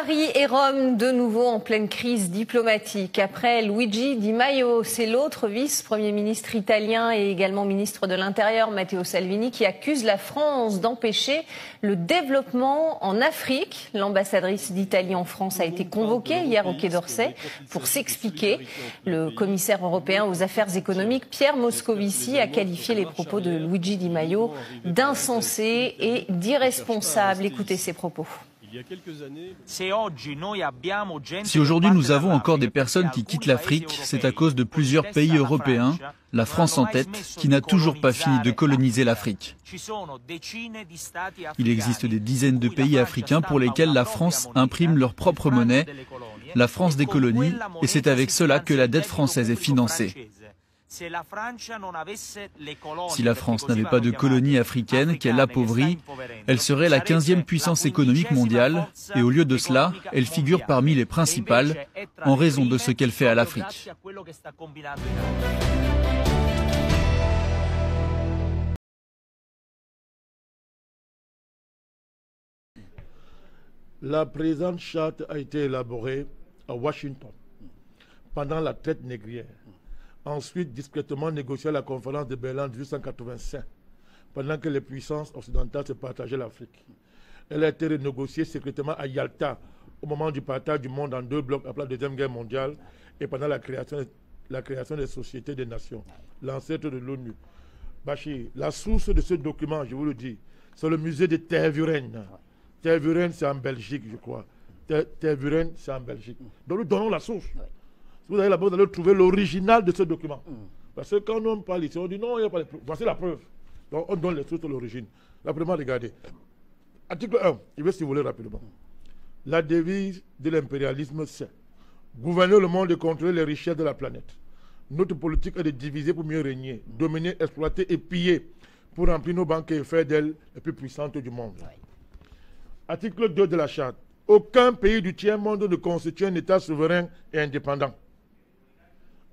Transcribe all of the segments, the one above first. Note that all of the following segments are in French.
Paris et Rome, de nouveau en pleine crise diplomatique. Après Luigi Di Maio, c'est l'autre vice-premier ministre italien et également ministre de l'Intérieur, Matteo Salvini, qui accuse la France d'empêcher le développement en Afrique. L'ambassadrice d'Italie en France a été convoquée hier au Quai d'Orsay pour s'expliquer. Le commissaire européen aux affaires économiques, Pierre Moscovici, a qualifié les propos de Luigi Di Maio d'insensés et d'irresponsables. Écoutez ses propos. Si aujourd'hui nous avons encore des personnes qui quittent l'Afrique, c'est à cause de plusieurs pays européens, la France en tête, qui n'a toujours pas fini de coloniser l'Afrique. Il existe des dizaines de pays africains pour lesquels la France imprime leur propre monnaie, la France des colonies, et c'est avec cela que la dette française est financée. Si la France n'avait pas de colonies africaines qu'elle appauvrit, elle serait la 15e puissance économique mondiale et au lieu de cela, elle figure parmi les principales en raison de ce qu'elle fait à l'Afrique. La présente charte a été élaborée à Washington pendant la traite négrière. Ensuite, discrètement négociée à la conférence de Berlin en 1885, pendant que les puissances occidentales se partageaient l'Afrique. Elle a été renégociée secrètement à Yalta, au moment du partage du monde en deux blocs après la Deuxième Guerre mondiale et pendant la création des sociétés des nations, l'ancêtre de l'ONU. Bachir, la source de ce document, je vous le dis, c'est le musée de Tervuren. Tervuren, c'est en Belgique, je crois. Tervuren, c'est en Belgique. Donc nous donnons la source. Si vous allez là-bas, vous allez trouver l'original de ce document. Parce que quand on parle ici, on dit non, il n'y a pas de preuve. Voici la preuve. Donc on donne les sources de l'origine. Là, vraiment, regardez. Article 1, je vais si vous voulez rapidement. La devise de l'impérialisme, c'est gouverner le monde et contrôler les richesses de la planète. Notre politique est de diviser pour mieux régner, dominer, exploiter et piller pour remplir nos banques et faire d'elles les plus puissantes du monde. Article 2 de la Charte. Aucun pays du tiers-monde ne constitue un État souverain et indépendant.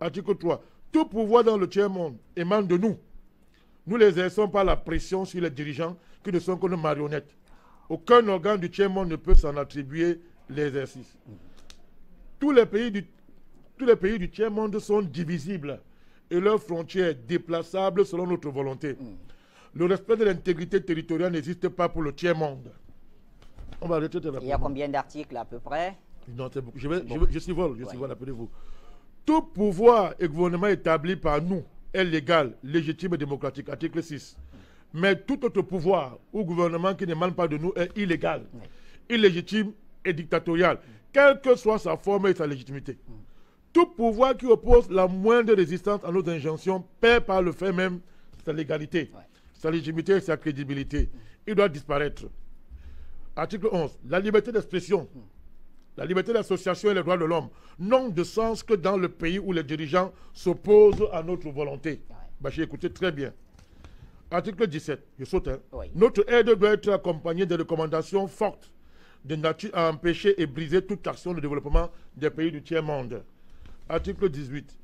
Article 3. Tout pouvoir dans le tiers-monde émane de nous. Nous l'exerçons par la pression sur les dirigeants qui ne sont que nos marionnettes. Aucun organe du tiers-monde ne peut s'en attribuer l'exercice. Tous les pays du tiers-monde sont divisibles et leurs frontières déplaçables selon notre volonté. Le respect de l'intégrité territoriale n'existe pas pour le tiers-monde. On va arrêter de la. Il y a combien d'articles à peu près? Non, c'est beaucoup. Je suis vol, appelez-vous. Tout pouvoir et gouvernement établi par nous est légal, légitime et démocratique. Article 6. Mais tout autre pouvoir ou gouvernement qui n'émane pas de nous est illégal, illégitime et dictatorial, quelle que soit sa forme et sa légitimité. Tout pouvoir qui oppose la moindre résistance à nos injonctions perd par le fait même sa légalité, sa légitimité et sa crédibilité. Il doit disparaître. Article 11. La liberté d'expression, la liberté d'association et les droits de l'homme n'ont de sens que dans le pays où les dirigeants s'opposent à notre volonté. Bachir, écoutez très bien. Article 17. Je saute. Notre aide doit être accompagnée de recommandations fortes de nature à empêcher et briser toute action de développement des pays du tiers-monde. Article 18.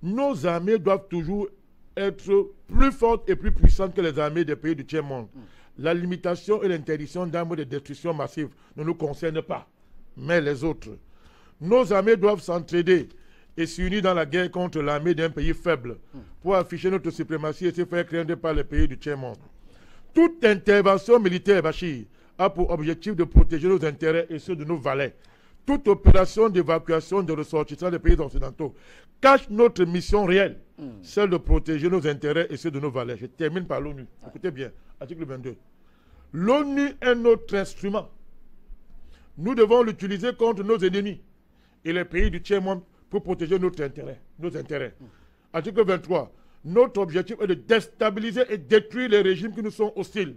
Nos armées doivent toujours être plus fortes et plus puissantes que les armées des pays du tiers-monde. La limitation et l'interdiction d'armes de destruction massive ne nous concernent pas, mais les autres. Nos armées doivent s'entraider et s'unir dans la guerre contre l'armée d'un pays faible pour afficher notre suprématie et se faire craindre par les pays du tiers-monde. Toute intervention militaire, Bachir, a pour objectif de protéger nos intérêts et ceux de nos valets. Toute opération d'évacuation des ressortissants des pays occidentaux cache notre mission réelle, celle de protéger nos intérêts et ceux de nos valets. Je termine par l'ONU. Écoutez bien, article 22. L'ONU est notre instrument. Nous devons l'utiliser contre nos ennemis et les pays du tiers-monde pour protéger nos intérêts. Article 23. Notre objectif est de déstabiliser et détruire les régimes qui nous sont hostiles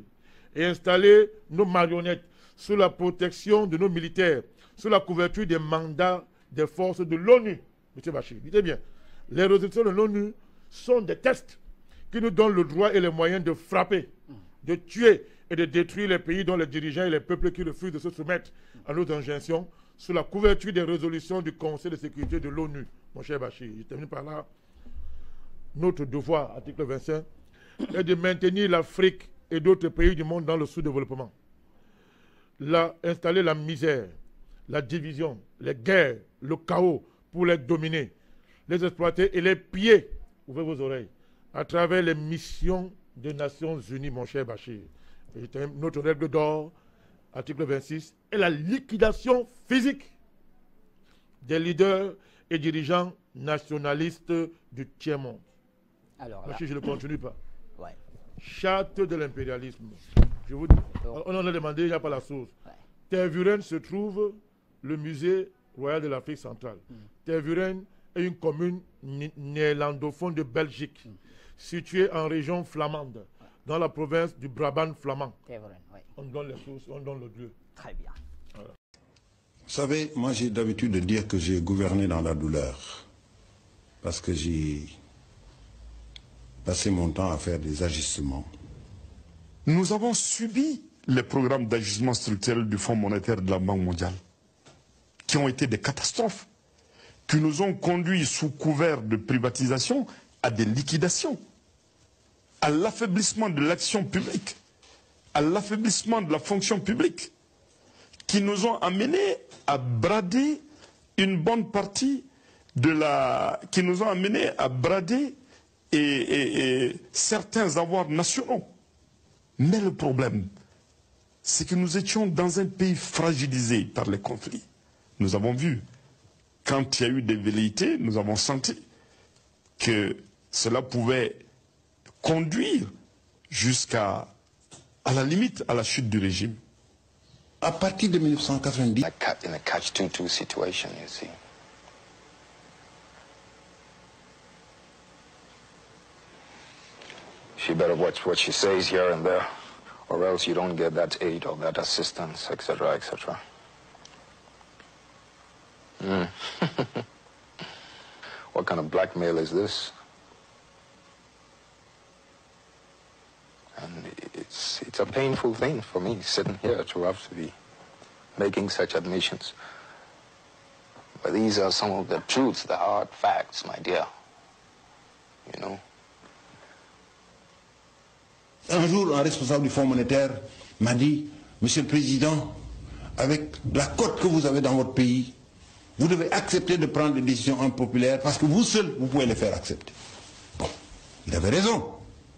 et installer nos marionnettes sous la protection de nos militaires, sous la couverture des mandats des forces de l'ONU. M. Bachir, dites bien, les résolutions de l'ONU sont des tests qui nous donnent le droit et les moyens de frapper, de tuer et de détruire les pays dont les dirigeants et les peuples qui refusent de se soumettre à nos injonctions sous la couverture des résolutions du Conseil de sécurité de l'ONU. Mon cher Bachir, je termine par là. Notre devoir, article 25, est de maintenir l'Afrique et d'autres pays du monde dans le sous-développement. Installer la misère, la division, les guerres, le chaos pour les dominer, les exploiter et les piller, ouvrez vos oreilles, à travers les missions des Nations Unies, mon cher Bachir. Notre règle d'or, article 26, est la liquidation physique des leaders et dirigeants nationalistes du tiers-monde. Alors Bachir, je ne continue pas. ouais. Charte de l'impérialisme. Je vous dis, on en a demandé, il n'y a pas la source. Ouais. Tervuren se trouve le musée royal de l'Afrique centrale. Tervuren est une commune néerlandophone de Belgique, située en région flamande, dans la province du Brabant flamand. Tervuren, ouais. On donne les sources, on donne le lieu. Très bien. Voilà. Vous savez, moi j'ai d'habitude de dire que j'ai gouverné dans la douleur, parce que j'ai passé mon temps à faire des ajustements. Nous avons subi les programmes d'ajustement structurel du Fonds monétaire de la Banque mondiale, qui ont été des catastrophes, qui nous ont conduits sous couvert de privatisation à des liquidations, à l'affaiblissement de l'action publique, à l'affaiblissement de la fonction publique, qui nous ont amenés à brader une bonne partie de la... qui nous ont amenés à brader et certains avoirs nationaux. Mais le problème, c'est que nous étions dans un pays fragilisé par les conflits. Nous avons vu, quand il y a eu des velléités, nous avons senti que cela pouvait conduire jusqu'à la limite, à la chute du régime. À partir de 1990, In a catch-22 situation, you see. She better watch what she says here and there, or else you don't get that aid or that assistance, etc., etc. What kind of blackmail is this? And it's a painful thing for me sitting here to have to be making such admissions. But these are some of the truths, the hard facts, my dear. You know? un jour, un responsable du Fonds monétaire m'a dit, Monsieur le Président, avec la cote que vous avez dans votre pays, vous devez accepter de prendre des décisions impopulaires parce que vous seul, vous pouvez les faire accepter. Bon, il avait raison.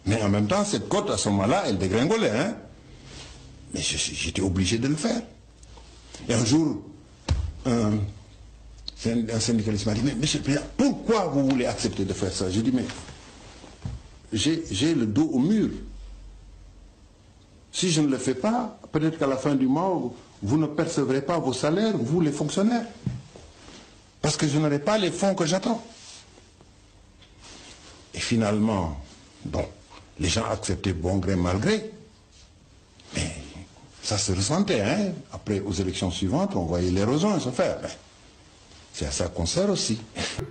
Mais en même temps, cette cote, à ce moment-là, elle dégringolait. Hein? Mais j'étais obligé de le faire. Et un jour, un syndicaliste m'a dit, mais Monsieur le Président, pourquoi vous voulez accepter de faire ça? J'ai dit, mais j'ai le dos au mur. Si je ne le fais pas, peut-être qu'à la fin du mois, vous ne percevrez pas vos salaires, vous les fonctionnaires. Parce que je n'aurai pas les fonds que j'attends. Et finalement, bon, les gens acceptaient bon gré, mal gré. Mais ça se ressentait, hein. Après, aux élections suivantes, on voyait l'érosion se faire. C'est à ça qu'on sert aussi.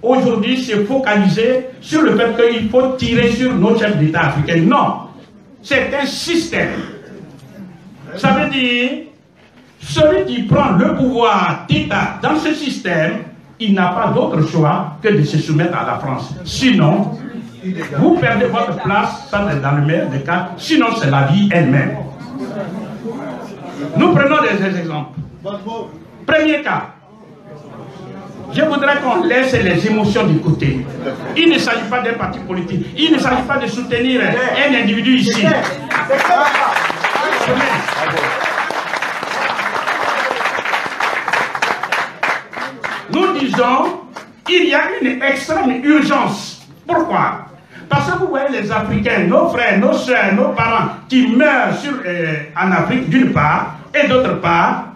Aujourd'hui, c'est focalisé sur le fait qu'il faut tirer sur nos chefs d'État africains. Non, c'est un système. Ça veut dire, celui qui prend le pouvoir d'État dans ce système, il n'a pas d'autre choix que de se soumettre à la France. Sinon, vous perdez votre place, ça c'est dans le meilleur des cas, sinon c'est la vie elle-même. Nous prenons des exemples. Premier cas. Je voudrais qu'on laisse les émotions de côté. Il ne s'agit pas d'un parti politique. Il ne s'agit pas de soutenir un individu ici. Nous disons qu'il y a une extrême urgence. Pourquoi? Parce que vous voyez les Africains, nos frères, nos soeurs, nos parents qui meurent en Afrique d'une part, et d'autre part,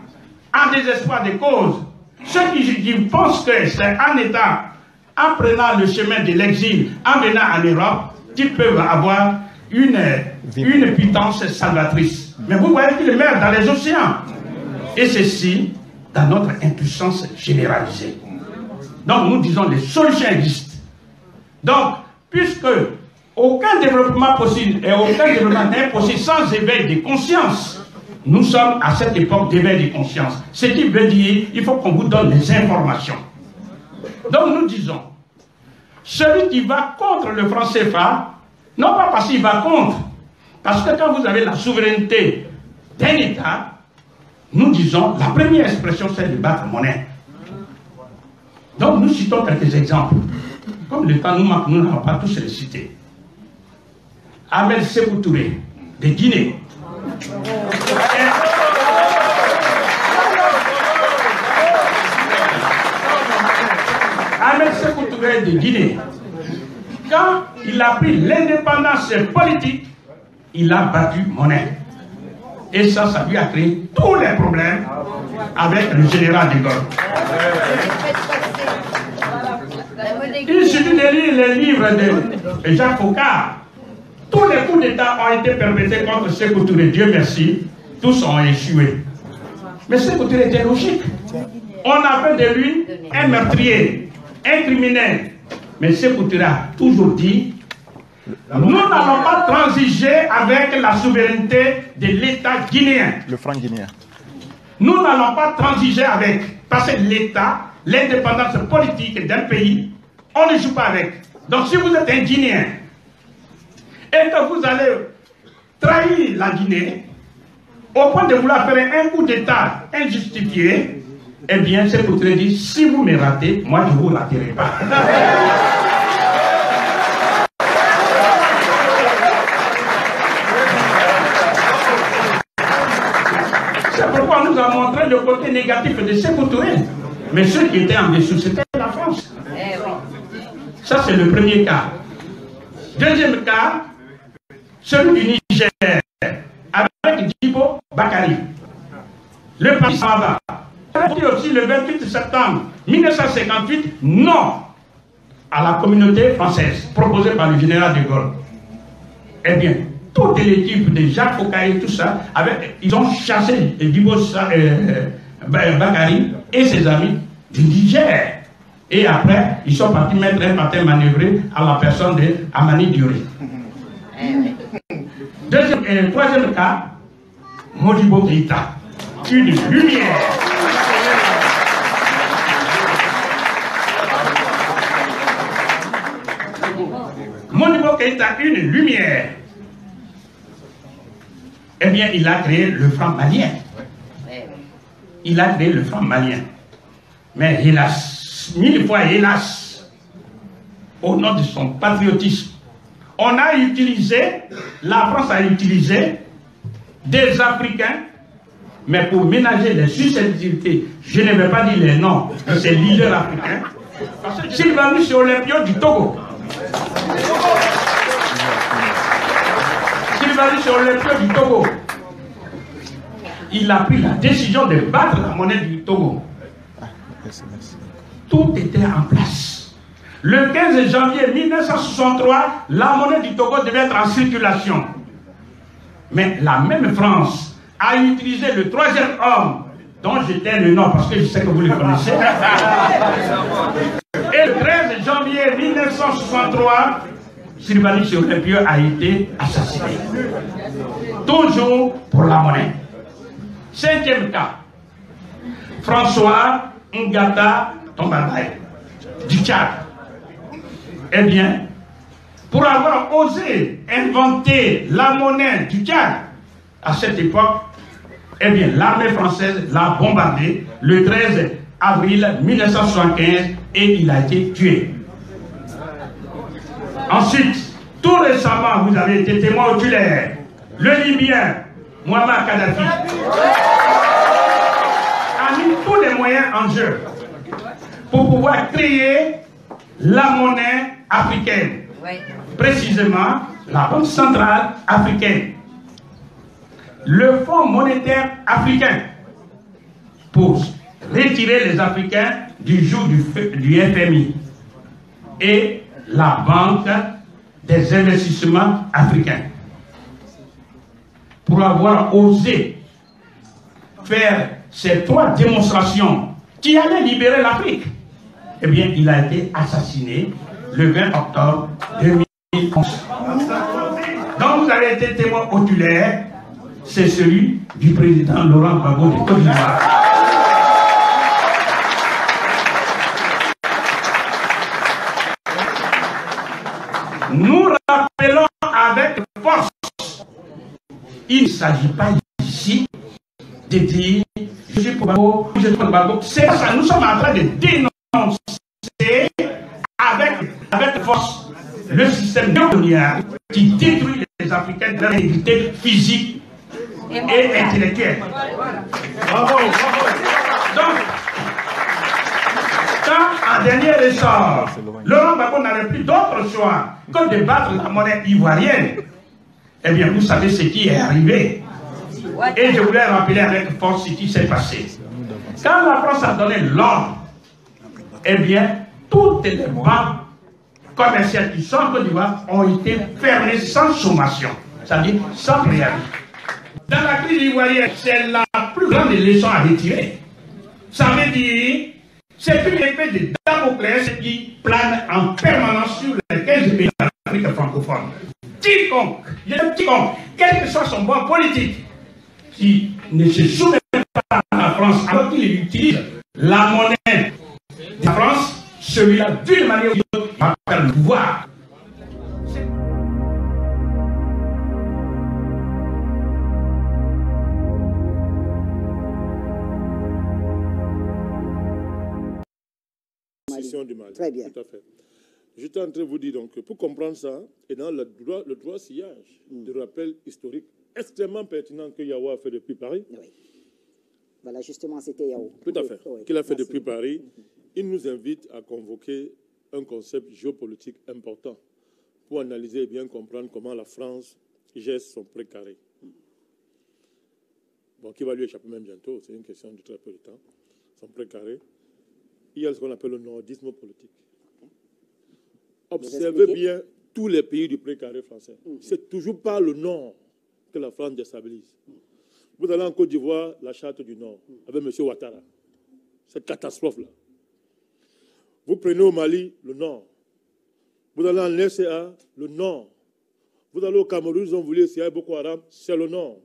en désespoir des causes. Ceux qui pensent que c'est en étant, en prenant le chemin de l'exil, en venant en Europe, qu'ils peuvent avoir une puissance salvatrice. Mais vous voyez qu'ils meurent dans les océans. Et ceci, dans notre impuissance généralisée. Donc nous disons les solutions existent. Donc, puisque aucun développement possible et aucun développement n'est possible sans éveil de conscience, nous sommes à cette époque d'éveil de conscience. Ce qui veut dire qu'il faut qu'on vous donne des informations. Donc nous disons, celui qui va contre le franc CFA, non pas parce qu'il va contre, parce que quand vous avez la souveraineté d'un État, nous disons, la première expression, c'est de battre monnaie. Donc nous citons quelques exemples. Comme le temps nous manque, nous n'allons pas tous les citer. Ahmed Sékou Touré, de Guinée. Ahmed Sékou Touré de Guinée. Quand il a pris l'indépendance politique, il a battu monnaie. Et ça lui a créé tous les problèmes avec le général de Gaulle. Il suffit de lire les livres de Jacques Faucard. Tous les coups d'État ont été perpétrés contre Sékou Touré. Dieu merci, tous ont échoué. Mais Sékou Touré était logique. On a fait de lui un meurtrier, un criminel. Mais Sékou Touré a toujours dit, nous n'allons pas transiger avec la souveraineté de l'État guinéen. Le franc guinéen. Nous n'allons pas transiger avec, parce que l'État, l'indépendance politique d'un pays, on ne joue pas avec. Donc si vous êtes un Guinéen et que vous allez trahir la Guinée au point de vouloir faire un coup d'État injustifié, eh bien c'est pour te dire, si vous me ratez, moi je ne vous raterai pas. C'est pourquoi nous avons montré le côté négatif de Sékou Touré. Mais ceux qui étaient en dessous, c'était la France. Ça, c'est le premier cas. Deuxième cas, celui du Niger, avec Djibo Bakary. Le parti s'en va. Il dit aussi le 28 septembre 1958, non à la communauté française, proposée par le général de Gaulle. Eh bien, toute l'équipe de Jacques Faucard et tout ça, ils ont chassé Djibo Bakary et ses amis du Niger. Et après, ils sont partis mettre un patin manœuvré à la personne de Amani Dioré. Troisième cas, Modibo Keïta. Une lumière. Modibo Keïta, une lumière. Eh bien, il a créé le franc malien. Il a créé le franc malien. Mais hélas, 1000 fois hélas, au nom de son patriotisme, on a utilisé, la France a utilisé des Africains, mais pour ménager les susceptibilité, je ne vais pas dire les noms de ces leaders africains, parce que Sylvanus Olympio du Togo. Sylvanus Olympio du Togo. Il a pris la décision de battre la monnaie du Togo. Tout était en place. Le 15 janvier 1963, la monnaie du Togo devait être en circulation. Mais la même France a utilisé le troisième homme, dont j'étais le nom, parce que je sais que vous le connaissez. Et le 13 janvier 1963, Sylvanus Olympio a été assassiné. Toujours pour la monnaie. Cinquième cas, François Ngata Tombadai, du Tchad. Eh bien, pour avoir osé inventer la monnaie du Tchad, à cette époque, eh bien, l'armée française l'a bombardé le 13 avril 1975 et il a été tué. Ensuite, tout récemment, vous avez été témoin oculaire. Le Libyen, Muammar Kadhafi, a mis tous les moyens en jeu pour pouvoir créer la monnaie africaine. Précisément, la Banque centrale africaine. Le Fonds monétaire africain pour retirer les Africains du joug du FMI. Et la Banque des investissements africains. Pour avoir osé faire ces trois démonstrations qui allaient libérer l'Afrique, eh bien, il a été assassiné le 20 octobre 2011. Donc, vous avez été témoin oculaire, c'est celui du président Laurent Gbagbo de Côte d'Ivoire. Nous rappelons avec force, il ne s'agit pas ici de dire C'est ça, nous sommes en train de dénoncer avec force le système néocolonial qui détruit les Africains de leur intégrité physique et intellectuelle. Bravo, bravo. Donc, quand, en dernier ressort, Laurent Gbagbo n'avait plus d'autre choix que de battre la monnaie ivoirienne, eh bien, vous savez ce qui est arrivé. Et je voulais rappeler avec force ce qui s'est passé. Quand la France a donné l'ordre, eh bien, toutes les banques commerciales qui sont en Côte d'Ivoire ont été fermées sans sommation, c'est-à-dire sans préavis. Dans la crise ivoirienne, c'est la plus grande leçon à retirer. Ça veut dire, c'est une épée de Damoclès qui plane en permanence sur les 15 pays d'Afrique francophone. Quiconque, quel que soit son bord politique, qui ne se soumet pas à la France alors qu'il utilise la monnaie de la France, celui-là, d'une manière ou d'une autre, va perdre le pouvoir. Du Mali. Très bien. Tout à fait. J'étais en train de vous dire donc, pour comprendre ça, et dans le droit sillage de rappel historique extrêmement pertinent que Yao a fait depuis Paris. Oui. Voilà, justement, c'était Yao. Tout à fait. Oui. Qu'il a fait depuis Paris. Il nous invite à convoquer un concept géopolitique important pour analyser et bien comprendre comment la France gère son précaré. Bon, qui va lui échapper même bientôt, c'est une question de très peu de temps. Son précaré. Il y a ce qu'on appelle le nordisme politique. Observez bien tous les pays du précaré français. C'est toujours pas le nord que la France déstabilise. Vous allez en Côte d'Ivoire, la charte du Nord, avec M. Ouattara. Cette catastrophe-là. Vous prenez au Mali, le Nord. Vous allez en RCA, le Nord. Vous allez au Cameroun, ils ont voulu essayer Boko Haram, c'est le Nord.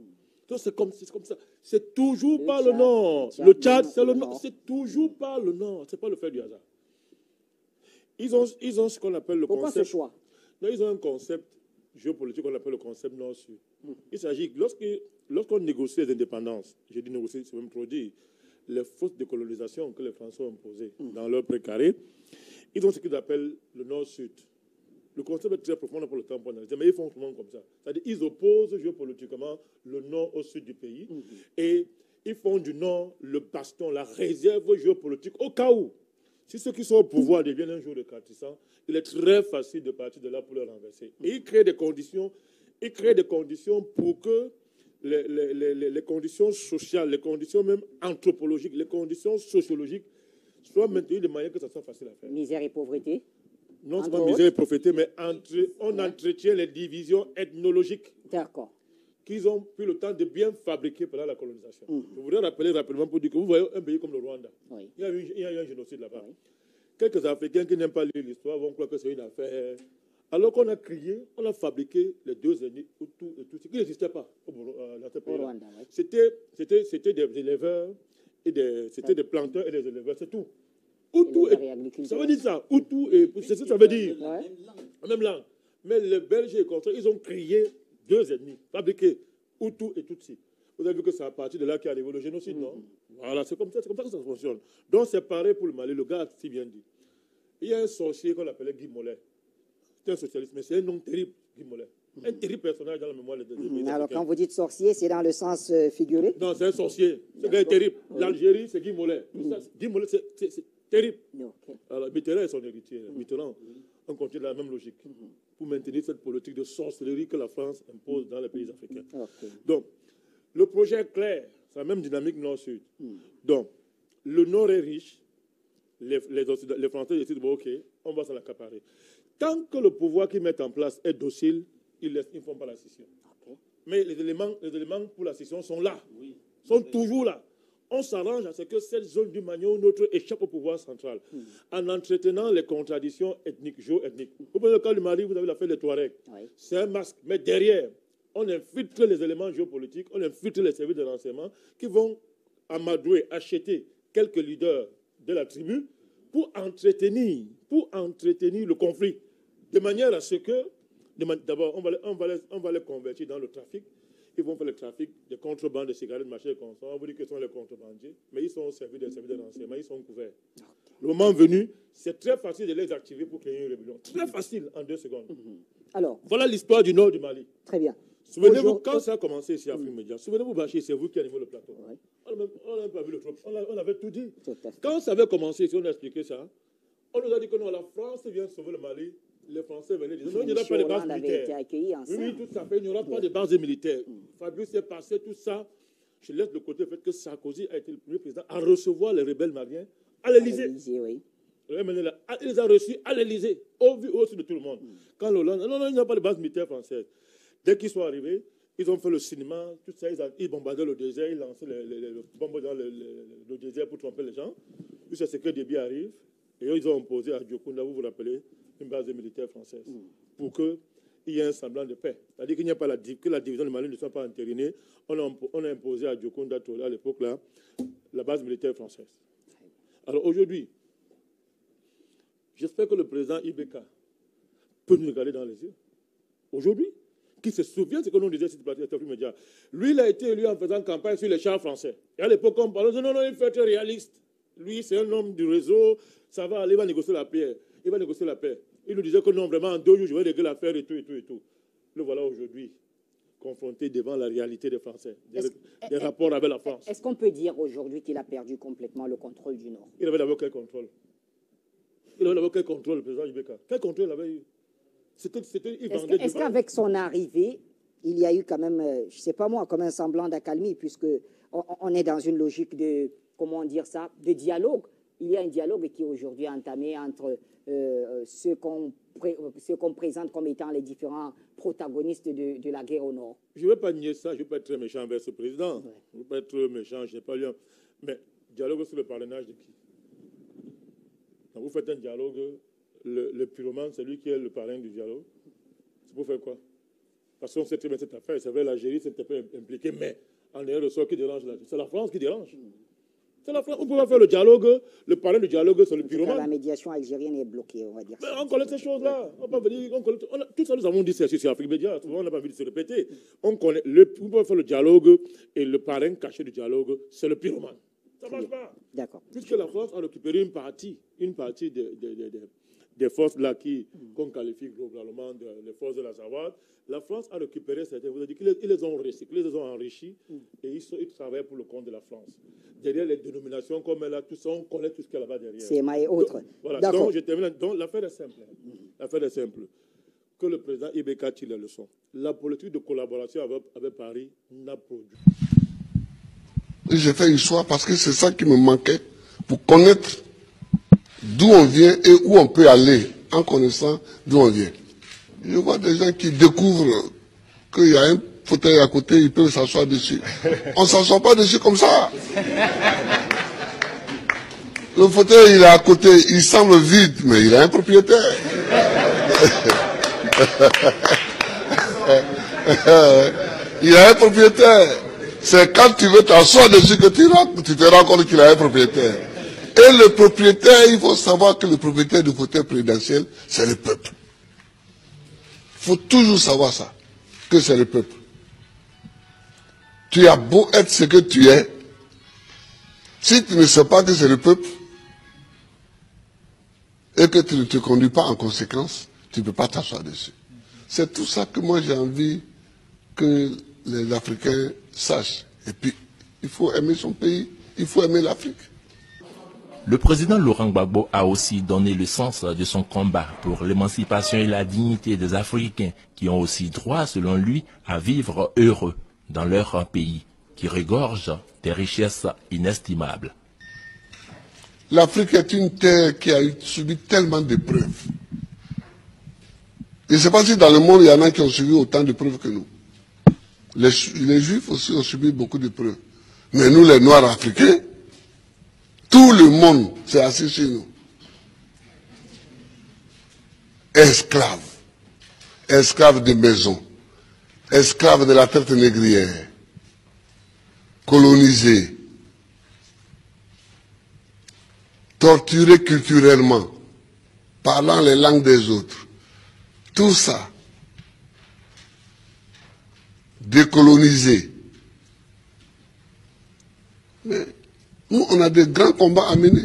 Donc c'est comme ça. C'est toujours pas le Nord. Le Tchad, c'est le Nord. C'est toujours pas le Nord. C'est pas le fait du hasard. Ils ont ce qu'on appelle le concept. Pourquoi ce choix? Non, ils ont un concept géopolitique qu'on appelle le concept Nord-Sud. Il s'agit, lorsqu'on négocie les indépendances, j'ai dit négocier, c'est même trop dit, les fausses décolonisations que les Français ont imposées dans leur précaré, ils ont ce qu'ils appellent le Nord-Sud. Le concept est très profond pour le temps pour analyser, mais ils font souvent comme ça. C'est-à-dire qu'ils opposent géopolitiquement le nord au sud du pays et ils font du nord le bastion, la réserve géopolitique au cas où. Si ceux qui sont au pouvoir deviennent un jour de cartissants, il est très facile de partir de là pour le renverser. Et ils créent des conditions pour que les conditions sociales, les conditions même anthropologiques, les conditions sociologiques soient maintenues de manière que ça soit facile à faire. Misère et pauvreté. Non seulement misère et pauvreté, mais on entretient les divisions ethnologiques. D'accord. Qu'ils ont pris le temps de bien fabriquer pendant la colonisation. Je voudrais rappeler rapidement pour dire que vous voyez un pays comme le Rwanda. Oui. Il y a eu un génocide là-bas. Oui. Quelques Africains qui n'aiment pas lire l'histoire vont croire que c'est une affaire. Alors qu'on a crié, on a fabriqué les deux ennemis, Hutu et Tutsi, qui n'existaient pas dans ce pays-là. Oui. C'était des éleveurs, c'était des planteurs et des éleveurs, c'est tout. Hutu et ça veut dire ça. Hutu et c'est ça que ça veut dire. Ouais. Même langue. Mais les Belges et contre ils ont crié deux ennemis, fabriqués Hutu et Tutsi. Vous avez vu que c'est à partir de là qu'est arrivé le génocide, non? Voilà, c'est comme ça que ça fonctionne. Donc c'est pareil pour le Mali, le gars a si bien dit. Il y a un sorcier qu'on appelait Guy Mollet. C'est un socialiste, mais c'est un nom terrible, Guy Mollet. Un terrible personnage dans la mémoire des pays. Alors quand vous dites sorcier, c'est dans le sens figuré? Non, c'est un sorcier. Ce gars est terrible. L'Algérie, c'est Guy Mollet. Guy Mollet, c'est terrible. Okay. Alors, Mitterrand est son héritier. Mitterrand, on continue la même logique pour maintenir cette politique de sorcellerie que la France impose dans les pays africains. Okay. Donc, le projet est clair. C'est la même dynamique nord-sud. Donc, le nord est riche. Les Français décident, bon, OK, on va s'en accaparer. Tant que le pouvoir qu'ils mettent en place est docile, ils ne font pas la scission. Okay. Mais les éléments pour la scission sont là. Sont toujours là. On s'arrange à ce que cette zone du Magnon ou notre échappe au pouvoir central en entretenant les contradictions ethniques, géo-ethniques. Vous prenez le cas du Mali, vous avez l'affaire des Touaregs. Oui. C'est un masque. Mais derrière, on infiltre les éléments géopolitiques, on infiltre les services de renseignement qui vont amadouer, acheter quelques leaders de la tribu pour entretenir le conflit. De manière à ce que, d'abord, on va les convertir dans le trafic. ils vont faire le trafic de contrebande de cigarettes, machin comme ça. On vous dit que ce sont les contrebandiers, mais ils sont au service des services de renseignement, ils sont couverts. Le moment venu, c'est très facile de les activer pour créer une rébellion. Très facile, en 2 secondes. Alors, voilà l'histoire du nord du Mali. Très bien. Souvenez-vous, quand ça a commencé ici à Afrique Média, souvenez-vous, Bachir, c'est vous qui animez le plateau. Ouais. On n'a même pas vu le trop. On avait tout dit. Quand ça avait commencé ici, on a expliqué ça. On nous a dit que non, la France vient sauver le Mali. Les Français venaient dire non, il n'y aura pas de base militaire. Oui, tout à fait, il n'y aura pas de base militaire. Fabius est passé, tout ça. Je laisse de côté le fait que Sarkozy a été le premier président à recevoir les rebelles maliens à l'Élysée. Oui. Il les a reçus à l'Élysée, au vu aussi de tout le monde. Quand l'Hollande, non, il n'y a pas de base militaire française. Dès qu'ils sont arrivés, ils ont fait le cinéma, tout ça, ils bombardaient le désert, ils lançaient les bombes dans le désert pour tromper les gens. Jusqu'à ce que Déby arrive, et ils ont imposé à Diokounda, vous vous rappelez, une base militaire française, pour qu'il y ait un semblant de paix. C'est-à-dire qu'il n'y a pas que la division du Mali ne soit pas entérinée. On a imposé à Diokounda, à l'époque, là, la base militaire française. Alors aujourd'hui, j'espère que le président Ibeka peut nous regarder dans les yeux. Aujourd'hui, qui se souvient de ce que nous disait cette partie de média. Lui, il a été élu en faisant campagne sur les chars français. Et à l'époque, on parlait de non, il faut être réaliste. Lui, c'est un homme du réseau, ça va aller, il va négocier la paix. Il va négocier la paix. Il nous disait que non, vraiment, en 2 jours, je vais régler l'affaire et tout, et tout, et tout. Le voilà aujourd'hui, confronté devant la réalité des Français, des rapports avec la France. Est-ce qu'on peut dire aujourd'hui qu'il a perdu complètement le contrôle du Nord? Il avait d'abord quel contrôle? Il avait d'abord quel contrôle, le président Ibeka? Quel contrôle il avait eu? Est-ce qu'avec son arrivée, il y a eu quand même, je ne sais pas moi, comme un semblant d'accalmie, puisque on est dans une logique de, comment dire ça, de dialogue. Il y a un dialogue qui est aujourd'hui entamé entre ceux qu'on présente comme étant les différents protagonistes de la guerre au Nord. Je ne vais pas nier ça, je ne vais pas être très méchant envers ce président. Ouais. Je ne vais pas être méchant, je n'ai pas lieu. Mais dialogue sur le parrainage de qui? Quand vous faites un dialogue, le pyromane, c'est lui qui est le parrain du dialogue. C'est pour faire quoi? Parce qu'on sait très bien cette affaire. C'est vrai, l'Algérie s'était pas impliquée, mais en ayant le sort qui dérange, c'est la France qui dérange. C'est la France. On ne peut pas faire le dialogue, le parrain du dialogue, c'est le pyromane. La médiation algérienne est bloquée, on va dire. Mais on connaît ces choses-là. Tout ça, nous avons dit c'est sur Afrique Média. On n'a pas envie de se répéter. On connaît. On peut faire le dialogue et le parrain caché du dialogue, c'est le pyromane. Ça ne marche pas. D'accord. Puisque la France a récupéré une partie des forces là qu'on qualifie globalement des forces de la Zawad, la France a récupéré certaines. Vous avez dit qu'ils les ont recyclés, ils les ont enrichis et ils travaillent pour le compte de la France. Derrière les dénominations comme elle a, tout ça, on connaît tout ce qu'elle a derrière. CMA et autres. Voilà. Donc, je termine. Donc, l'affaire est simple. L'affaire est simple. Que le président Ibeka tire la leçon. La politique de collaboration avec Paris n'a produit. J'ai fait une histoire parce que c'est ça qui me manquait pour connaître d'où on vient et où on peut aller en connaissant d'où on vient. Je vois des gens qui découvrent qu'il y a un fauteuil à côté, ils peuvent s'asseoir dessus. On ne s'assoit pas dessus comme ça. Le fauteuil, il est à côté, il semble vide, mais il a un propriétaire. Il a un propriétaire. C'est quand tu veux t'asseoir dessus que tu te rends compte qu'il a un propriétaire. Et le propriétaire, il faut savoir que le propriétaire du fauteuil présidentiel, c'est le peuple. Il faut toujours savoir ça, que c'est le peuple. Tu as beau être ce que tu es, si tu ne sais pas que c'est le peuple, et que tu ne te conduis pas en conséquence, tu ne peux pas t'asseoir dessus. C'est tout ça que moi j'ai envie que les Africains sachent. Et puis, il faut aimer son pays, il faut aimer l'Afrique. Le président Laurent Gbagbo a aussi donné le sens de son combat pour l'émancipation et la dignité des Africains qui ont aussi droit, selon lui, à vivre heureux dans leur pays, qui regorge des richesses inestimables. L'Afrique est une terre qui a subi tellement d'épreuves. Je ne sais pas si dans le monde, il y en a qui ont subi autant d'épreuves que nous. Les Juifs aussi ont subi beaucoup d'épreuves. Mais nous, les Noirs africains, tout le monde s'est assis sur nous. Esclaves. Esclaves de maison. Esclaves de la traite négrière. Colonisés. Torturés culturellement. Parlant les langues des autres. Tout ça. décoloniser. Mais nous, on a des grands combats à mener.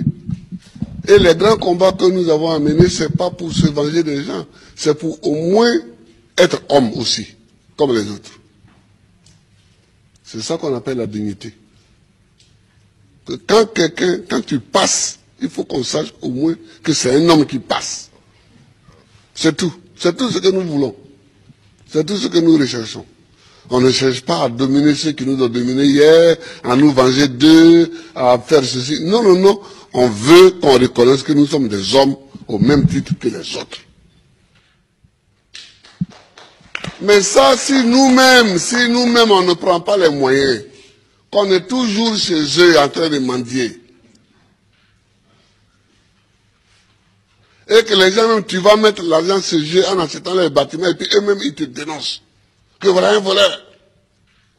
Et les grands combats que nous avons à mener, ce n'est pas pour se venger des gens, c'est pour au moins être homme aussi, comme les autres. C'est ça qu'on appelle la dignité. Que quand tu passes, il faut qu'on sache au moins que c'est un homme qui passe. C'est tout. C'est tout ce que nous voulons. C'est tout ce que nous recherchons. On ne cherche pas à dominer ceux qui nous ont dominés hier, à nous venger d'eux, à faire ceci. Non, non, non. On veut qu'on reconnaisse que nous sommes des hommes au même titre que les autres. Mais ça, si nous-mêmes, on ne prend pas les moyens, qu'on est toujours chez eux en train de mendier, et que les gens, même, tu vas mettre l'argent chez eux en achetant les bâtiments, et puis eux-mêmes, ils te dénoncent. Que voilà un voleur.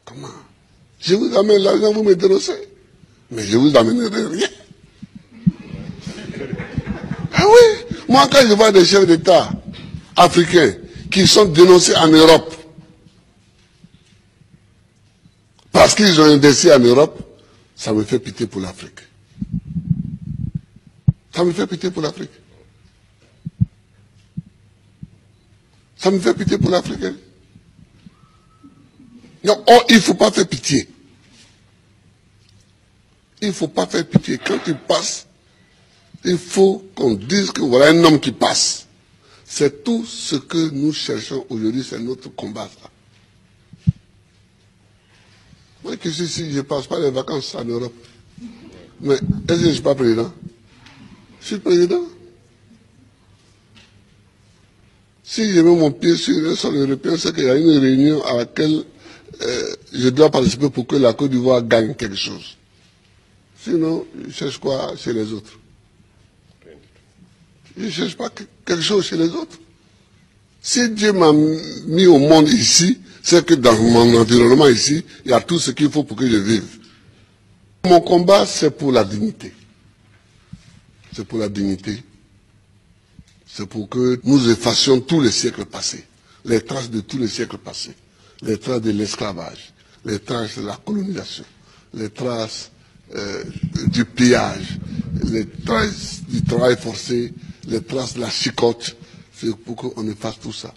Comment? Je vous amène l'argent, vous me dénoncez. Mais je vous amènerai rien. Ah oui, moi quand je vois des chefs d'État africains qui sont dénoncés en Europe, parce qu'ils ont investi en Europe, ça me fait pitié pour l'Afrique. Ça me fait pitié pour l'Afrique. Ça me fait pitié pour l'Afrique. Non, oh, il ne faut pas faire pitié. Il ne faut pas faire pitié. Quand tu passes, il faut qu'on dise que voilà un homme qui passe. C'est tout ce que nous cherchons aujourd'hui, c'est notre combat. Ça. Moi qui suis ici, je ne passe pas les vacances en Europe. Mais est-ce que je ne suis pas président? Je suis président. Si je mets mon pied sur un sol européen, c'est qu'il y a une réunion à laquelle je dois participer pour que la Côte d'Ivoire gagne quelque chose. Sinon, je cherche quoi chez les autres? Je ne cherche pas quelque chose chez les autres. Si Dieu m'a mis au monde ici, c'est que dans mon environnement ici, il y a tout ce qu'il faut pour que je vive. Mon combat, c'est pour la dignité. C'est pour la dignité. C'est pour que nous effacions tous les siècles passés, les traces de tous les siècles passés, les traces de l'esclavage, les traces de la colonisation, les traces du pillage, les traces du travail forcé, les traces de la chicote. C'est pour qu'on efface tout ça.